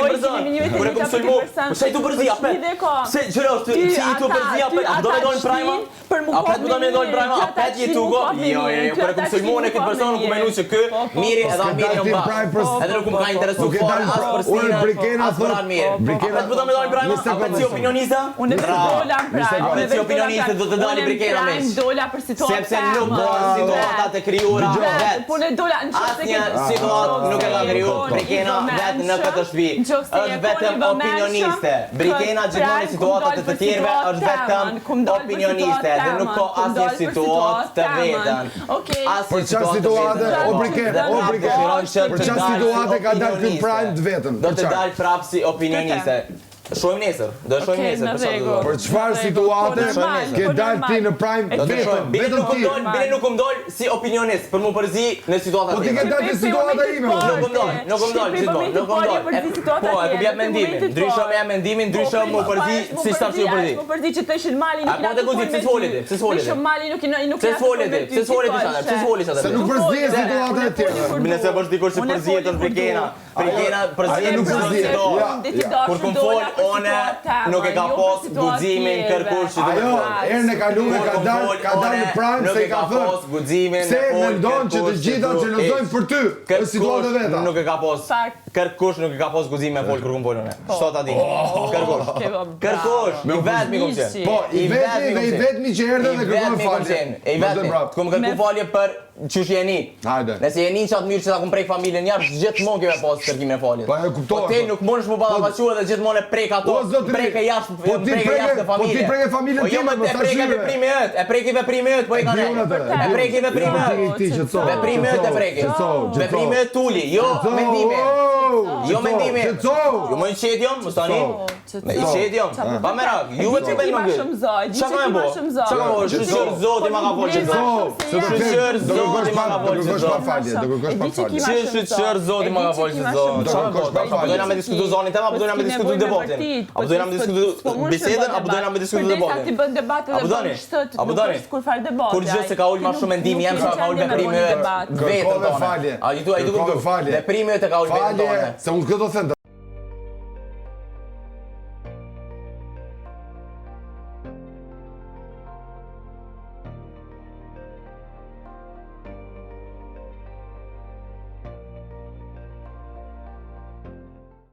përzën. Kur e kum sulmu. Pse tu përzi apet? Pse gjëros ti i tu përzi apet? A do me dojnë prajma? Apet do me dojnë prajma? Apet je tu go? Jo, kur e kum sulmu në këtë person nuk menu që kë miri edhe miri on ba. Edhe nuk më ka interesu fare as për stinën. Brikena thon. Apet do me dojnë prajma? Apet si opinionista? Unë dola prajma. Apet si opinionista do të dali Brikena me. Dola për situatë. Sepse nuk do situatat e krijuara vet. Po ne dola në çështë Asnjë situatë nuk e ka krijuar Brikena vet në këtë shtëpi. Është vetëm opinioniste. Brikena gjithmonë në situatat e të tjerëve është vetëm opinioniste dhe nuk ka asnjë situatë të vetën. Për çfarë situate o Brikena, për çfarë situate ka dalë ky prime të vetën? Do të dalë prapë si opinioniste. Shojmë nesër, do të shojmë nesër. Për çfarë situate ke dalë ti në prime vetëm? Vetëm ti. Bile nuk më dol si opinionist për më përzi në situata tjera. Po ti ke dalë në situata ime. Nuk më dol gjithmonë. Po, e kupjap mendimin. Ndryshe me mendimin, ndryshe më përzi si sa ti u përzi. Më përzi që të ishin mali nuk. Apo të godit, si folë ti? Si folë ti? Ishim mali nuk. Si folë ti? Si folë ti sana? Si folë sana? Se nuk përzihet situata e tjera. Nëse bësh dikur si përzihet të Brikena. Brikena përzihet. Kur kum fol one nuk e ka pas guximin kërkush që ajo herën e kaluar ka dalë në prime se i ka thënë guximin se mendon që të gjitha xhelozojnë për ty në situatë veta. Nuk e ka pas kërkush nuk e ka pas guximin fol kur kum folon. Shtot aty. Kërkush i vetmi kum qenë. Po i vetmi që erdhe dhe kërkon falje. I vetmi kum kërku falje për çush jeni. Hajde. Nëse jeni çat mirë që ta kum prek familjen jashtë gjithmonë kemi pas kërkimin e faljes. Po e kuptoj. Po ti nuk mundesh më ballavaçuar dhe gjithmonë e prek ato. Preke jashtë, preke jashtë familje. Po ti preke familjen time, mos ta shih. E preke veprimet, po e kanë. E preke veprimet. Veprimet e preke. Veprimet tuli, jo mendime. Jo mendime. Jo më çedium, mos tani. I çedium. Pa merak, ju vetë bën më gjë. Çfarë më bë? Çfarë më bë? Shur zoti më ka folë zoti. Shur zoti më ka folë zoti. Do kërkosh pa falje, do kërkosh pa falje. Shur zoti më ka folë zoti. Do kërkosh pa falje. Do na me diskutu zonin tema, apo do na me diskutu debatin. Apo do na me diskutu bisedën, apo do na me diskutu debatin. Ti bën debat edhe bën shtet. Apo do ni? Kur fal debat. Kur gjë se ka ul më shumë mendim jam sa ka ul veprime vetëm tonë. Ai tu veprime të ka ul vetëm tonë. Se unë këtë do them.